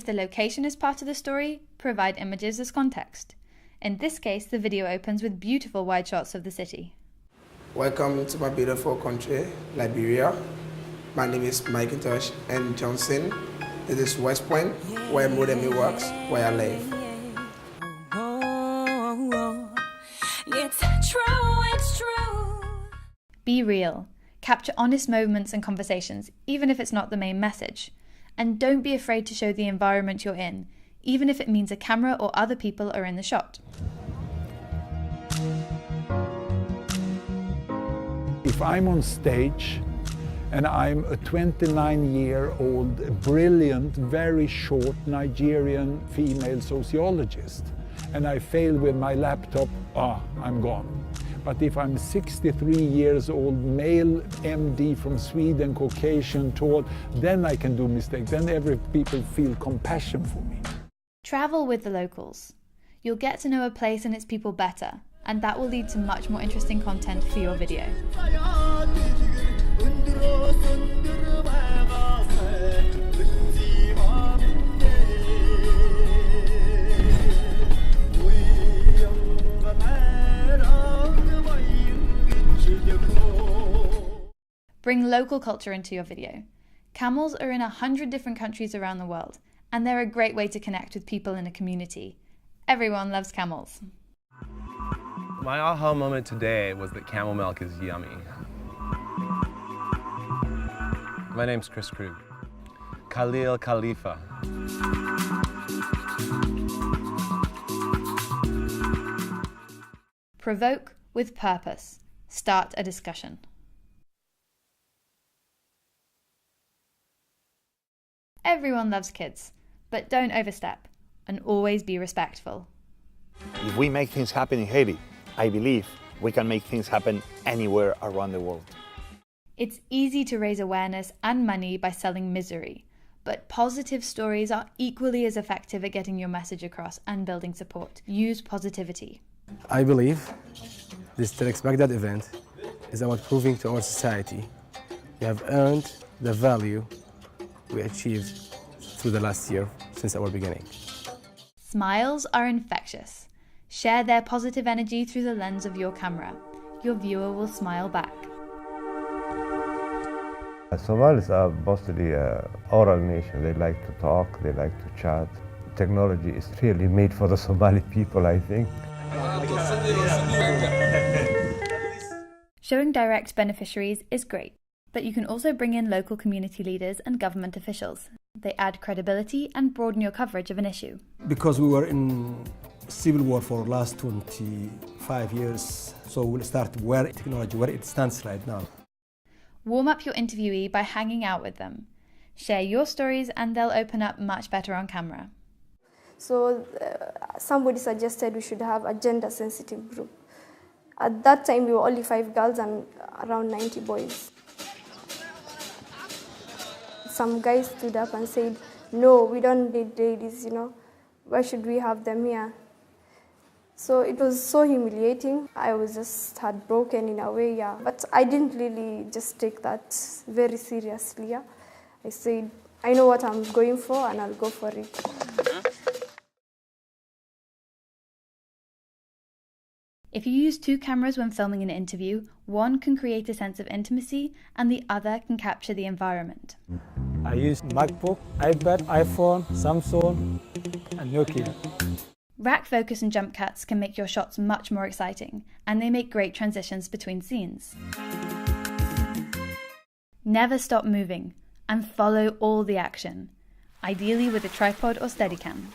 the location is part of the story, provide images as context. In this case, the video opens with beautiful wide shots of the city. Welcome to my beautiful country, Liberia. My name is McIntosh N. Johnson. This is West Point, where Modemi works, where I live. It's true. Be real. Capture honest moments and conversations, even if it's not the main message. And don't be afraid to show the environment you're in, even if it means a camera or other people are in the shot. If I'm on stage and I'm a 29-year-old, brilliant, very short Nigerian female sociologist, and I fail with my laptop, I'm gone. But if I'm 63 years old, male MD from Sweden, Caucasian, tall, then I can do mistakes. Then people feel compassion for me. Travel with the locals. You'll get to know a place and its people better, and that will lead to much more interesting content for your video. Bring local culture into your video. Camels are in 100 different countries around the world, and they're a great way to connect with people in a community. Everyone loves camels. My aha moment today was that camel milk is yummy. My name's Chris Krug. Khalil Khalifa. Provoke with purpose. Start a discussion. Everyone loves kids, but don't overstep, and always be respectful. If we make things happen in Haiti, I believe we can make things happen anywhere around the world. It's easy to raise awareness and money by selling misery, but positive stories are equally as effective at getting your message across and building support. Use positivity. I believe this TEDx Baghdad event is about proving to our society we have earned the value we achieved through the last year since our beginning. Smiles are infectious. Share their positive energy through the lens of your camera. Your viewer will smile back. Somalis are mostly an oral nation. They like to talk, they like to chat. Technology is really made for the Somali people, I think. Showing direct beneficiaries is great, but you can also bring in local community leaders and government officials. They add credibility and broaden your coverage of an issue. Because we were in civil war for the last 25 years, so we'll start where it stands right now. Warm up your interviewee by hanging out with them. Share your stories and they'll open up much better on camera. So somebody suggested we should have a gender-sensitive group. At that time, we were only 5 girls and around 90 boys. Some guys stood up and said, no, we don't need ladies, Why should we have them here? So it was so humiliating. I was just heartbroken in a way, But I didn't really just take that very seriously, I said, I know what I'm going for and I'll go for it. If you use 2 cameras when filming an interview, one can create a sense of intimacy and the other can capture the environment. I use MacBook, iPad, iPhone, Samsung, and Nokia. Rack focus and jump cuts can make your shots much more exciting, and they make great transitions between scenes. Never stop moving, and follow all the action, ideally with a tripod or Steadicam.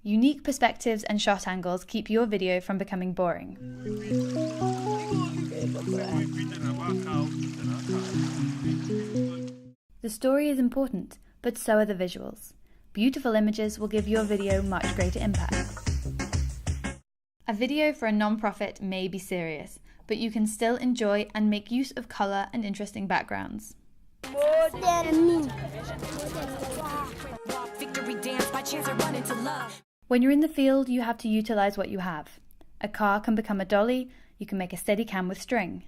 Unique perspectives and shot angles keep your video from becoming boring. The story is important, but so are the visuals. Beautiful images will give your video much greater impact. A video for a non-profit may be serious, but you can still enjoy and make use of colour and interesting backgrounds. When you're in the field, you have to utilise what you have. A car can become a dolly, you can make a Steadicam with string.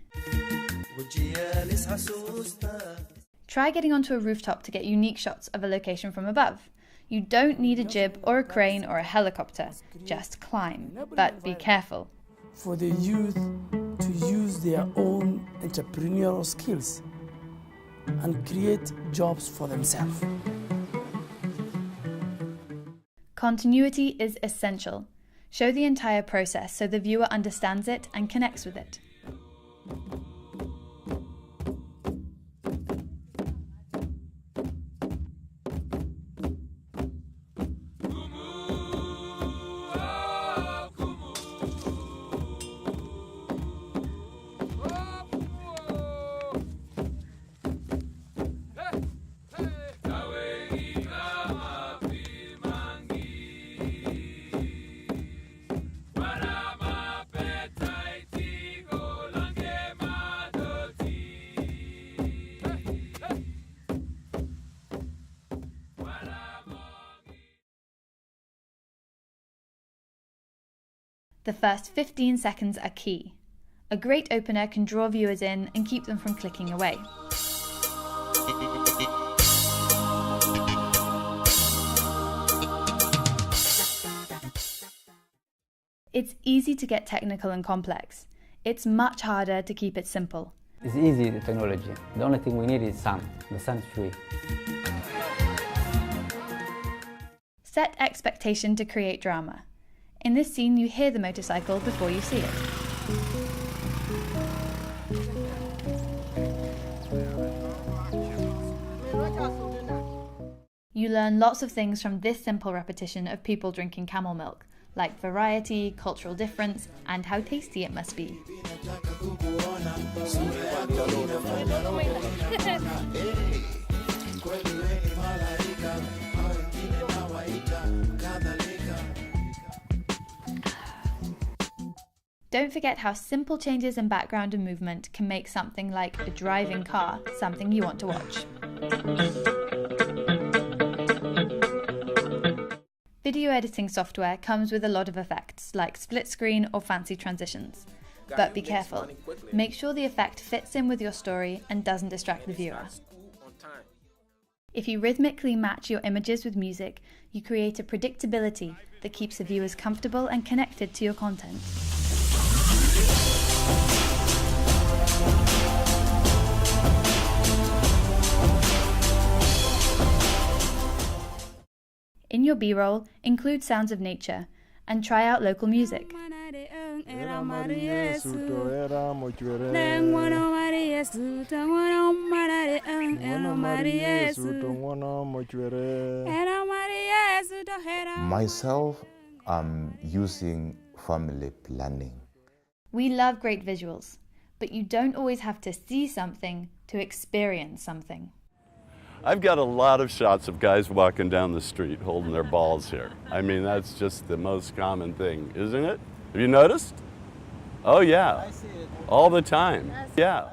Try getting onto a rooftop to get unique shots of a location from above. You don't need a jib or a crane or a helicopter, just climb, but be careful. For the youth to use their own entrepreneurial skills and create jobs for themselves. Continuity is essential. Show the entire process so the viewer understands it and connects with it. The first 15 seconds are key. A great opener can draw viewers in and keep them from clicking away. It's easy to get technical and complex. It's much harder to keep it simple. It's easy, the technology. The only thing we need is sun. The sun is free. Set expectation to create drama. In this scene, you hear the motorcycle before you see it. You learn lots of things from this simple repetition of people drinking camel milk, like variety, cultural difference, and how tasty it must be. Don't forget how simple changes in background and movement can make something like a driving car something you want to watch. Video editing software comes with a lot of effects, like split screen or fancy transitions. But be careful. Make sure the effect fits in with your story and doesn't distract the viewer. If you rhythmically match your images with music, you create a predictability that keeps the viewers comfortable and connected to your content. In your B-roll, include sounds of nature and try out local music. Myself, I'm using family planning. We love great visuals, but you don't always have to see something to experience something. I've got a lot of shots of guys walking down the street holding their balls here. I mean, that's just the most common thing, isn't it? Have you noticed? Oh yeah, I see it all the time. Yeah.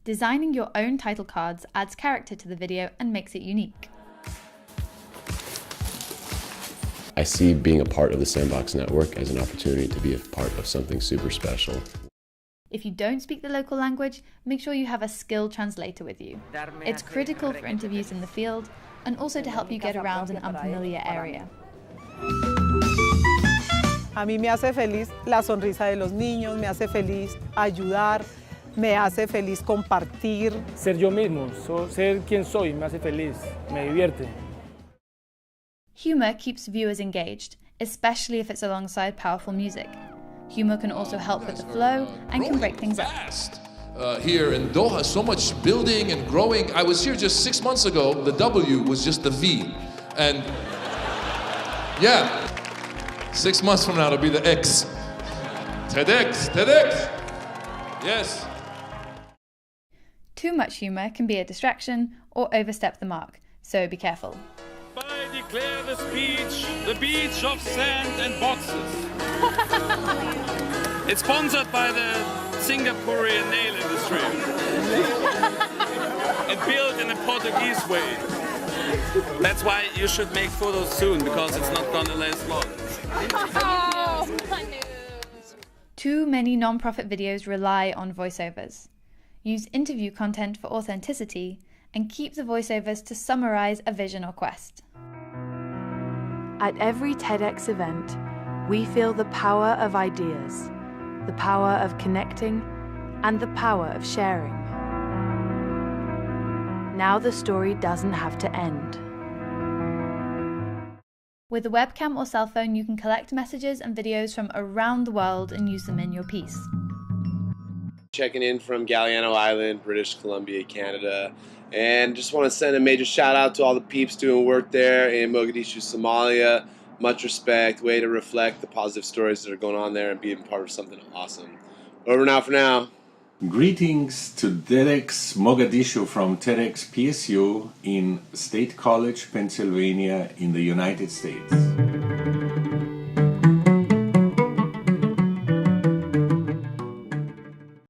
Designing your own title cards adds character to the video and makes it unique. I see being a part of the Sandbox Network as an opportunity to be a part of something super special. If you don't speak the local language, make sure you have a skilled translator with you. It's critical for interviews in the field and also to help you get around an unfamiliar area. A mí me hace feliz la sonrisa de los niños, me hace feliz ayudar, me hace feliz compartir. Ser yo mismo, ser quien soy, me hace feliz, me divierte. Humor keeps viewers engaged, especially if it's alongside powerful music. Humor can also help with the flow and can break things up. Here in Doha, so much building and growing. I was here just 6 months ago. The W was just the V. And yeah, 6 months from now, it'll be the X. TEDx, TEDx. Yes. Too much humor can be a distraction or overstep the mark, so be careful. I declare the speech the beach of sand and boxes. It's sponsored by the Singaporean nail industry and built in a Portuguese way. That's why you should make photos soon, because it's not gonna last long. Too many non-profit videos rely on voiceovers. Use interview content for authenticity and keep the voiceovers to summarize a vision or quest. At every TEDx event, we feel the power of ideas, the power of connecting, and the power of sharing. Now the story doesn't have to end. With a webcam or cell phone, you can collect messages and videos from around the world and use them in your piece. Checking in from Galiano Island, British Columbia, Canada. And just want to send a major shout out to all the peeps doing work there in Mogadishu, Somalia. Much respect, way to reflect the positive stories that are going on there and being part of something awesome. Over now for now. Greetings to TEDx Mogadishu from TEDx PSU in State College, Pennsylvania in the United States.